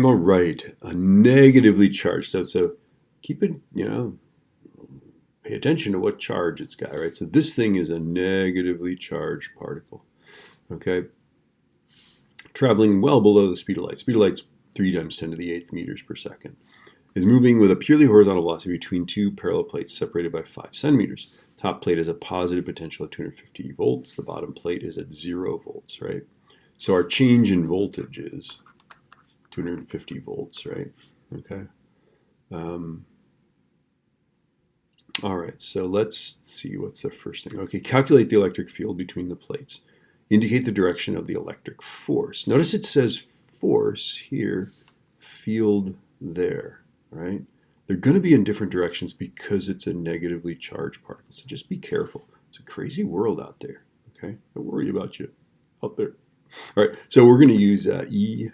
All right, a negatively charged. So keep it, pay attention to what charge it's got, right? So this thing is a negatively charged particle, okay? Traveling well below the speed of light. Speed of light's 3 times 10 to the 8th meters per second. Is moving with a purely horizontal velocity between two parallel plates separated by 5 centimeters. Top plate has a positive potential at 250 volts. The bottom plate is at 0 volts, right? So our change in voltage is 250 volts, right? Okay. All right, so let's see what's the first thing. Okay, calculate the electric field between the plates. Indicate the direction of the electric force. Notice it says force here, field there, right? They're going to be in different directions because it's a negatively charged particle, so just be careful. It's a crazy world out there, okay? Don't worry about you out there. All right, so we're going to use E.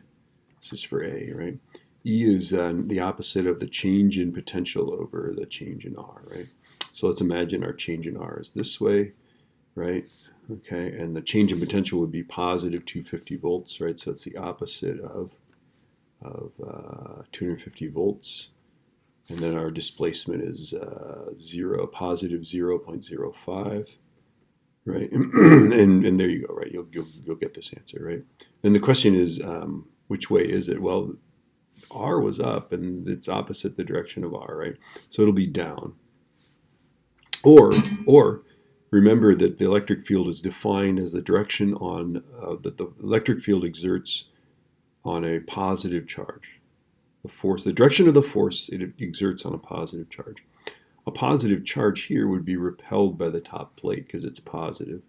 This is for A, right? E is the opposite of the change in potential over the change in R, right? So let's imagine our change in R is this way, right? Okay, and the change in potential would be positive 250 volts, right? So it's the opposite of 250 volts. And then our displacement is positive 0.05, right? and there you go, right? You'll get this answer, right? And the question is, which way is it? Well, R was up, and it's opposite the direction of R, right? So it'll be down. Or remember that the electric field is defined as the direction on that the electric field exerts on a positive charge. The direction of the force it exerts on a positive charge. A positive charge here would be repelled by the top plate because it's positive,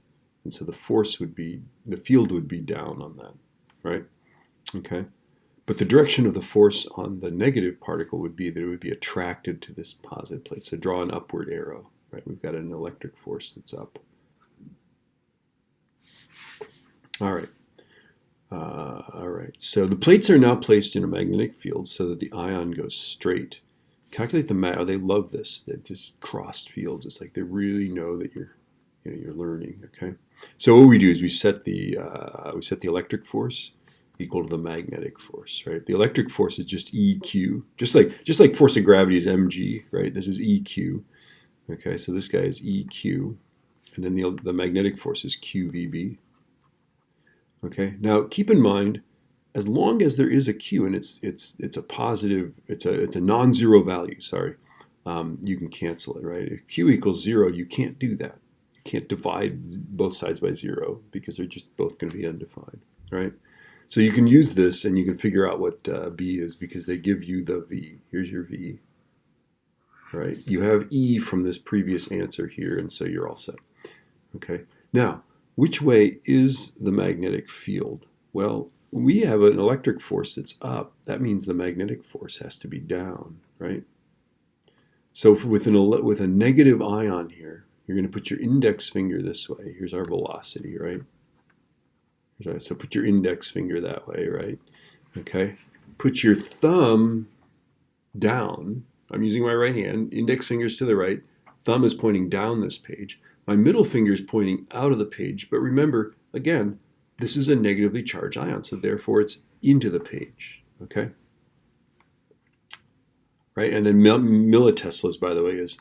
and so the field would be down on that, right? Okay. But the direction of the force on the negative particle would be that it would be attracted to this positive plate. So draw an upward arrow, right? We've got an electric force that's up. All right. All right. So the plates are now placed in a magnetic field so that the ion goes straight. Calculate the they love this. They just crossed fields. It's like they really know that you're learning. Okay. So what we do is we set the electric force equal to the magnetic force, right? The electric force is just EQ, just like force of gravity is mg, right? This is EQ. Okay, so this guy is EQ, and then the magnetic force is QVB. Okay, now keep in mind, as long as there is a Q and it's a positive, it's a non-zero value. Sorry, you can cancel it, right? If Q equals 0, you can't do that. You can't divide both sides by 0 because they're just both going to be undefined, right? So you can use this and you can figure out what B is because they give you the V. Here's your V. Right? You have E from this previous answer here, and so you're all set. Okay. Now, which way is the magnetic field? Well, we have an electric force that's up. That means the magnetic force has to be down, right? So with a negative ion here, you're going to put your index finger this way. Here's our velocity, right? Right, so put your index finger that way, right? Okay. Put your thumb down. I'm using my right hand. Index finger's to the right. Thumb is pointing down this page. My middle finger is pointing out of the page. But remember, again, this is a negatively charged ion, so therefore it's into the page. Okay. Right, and then milliteslas, by the way, is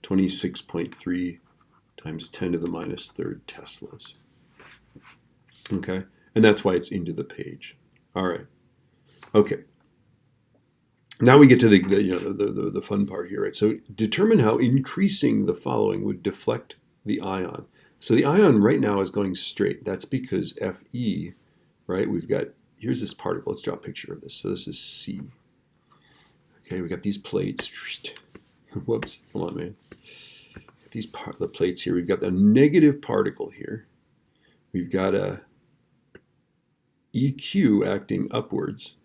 26.3 times 10 to the minus third teslas. Okay, and that's why it's into the page. All right. Okay. Now we get to the fun part here, right? So determine how increasing the following would deflect the ion. So the ion right now is going straight. That's because Fe, right? Here's this particle. Let's draw a picture of this. So this is C. Okay, we got these plates. Whoops, come on, man. The plates here. We've got the negative particle here. We've got a EQ acting upwards,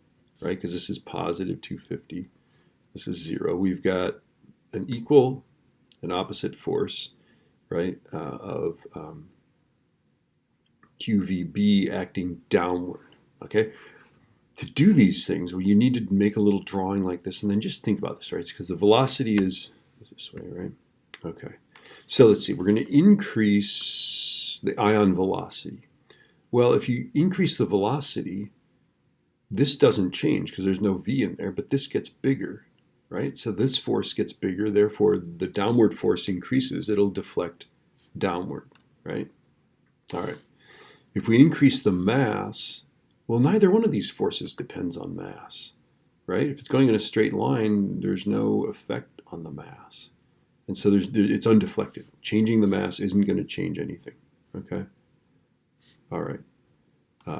right? Because this is positive 250. This is 0. We've got an equal and opposite force, right, of QVB acting downward, okay? To do these things, well, you need to make a little drawing like this and then just think about this, right? Because the velocity is this way, right? Okay. So let's see. We're going to increase the ion velocity. Well, if you increase the velocity, This doesn't change because there's no V in there, but this gets bigger, right? So this force gets bigger, therefore the downward force increases. It'll deflect downward, right? All right. If we increase the mass, well, neither one of these forces depends on mass, right? If it's going in a straight line, there's no effect on the mass. And so it's undeflected. Changing the mass isn't going to change anything, okay? All right.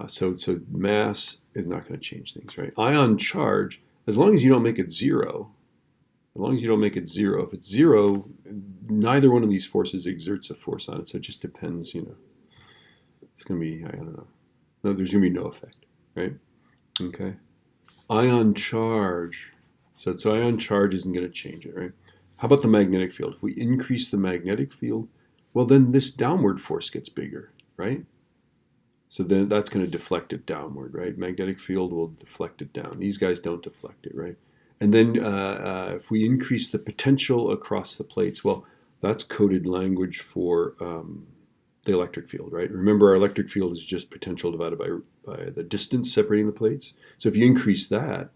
So mass is not going to change things, right? Ion charge, as long as you don't make it zero, if it's zero, neither one of these forces exerts a force on it. So it just depends, It's going to be, I don't know. No, there's going to be no effect, right? Okay. Ion charge. So ion charge isn't going to change it, right? How about the magnetic field? If we increase the magnetic field, well, then this downward force gets bigger, right? So then that's going to deflect it downward, right? Magnetic field will deflect it down. These guys don't deflect it, right? And then if we increase the potential across the plates, well, that's coded language for the electric field, right? Remember, our electric field is just potential divided by the distance separating the plates. So if you increase that,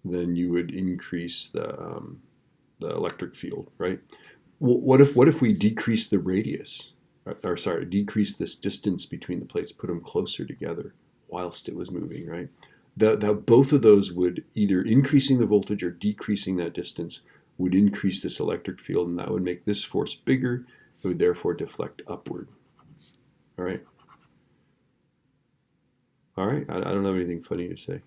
then you would increase the electric field, right? What if we decrease the radius? Or sorry, decrease this distance between the plates, put them closer together whilst it was moving, right? Both of those would, either increasing the voltage or decreasing that distance, would increase this electric field, and that would make this force bigger. It would therefore deflect upward. All right? All right, I don't have anything funny to say.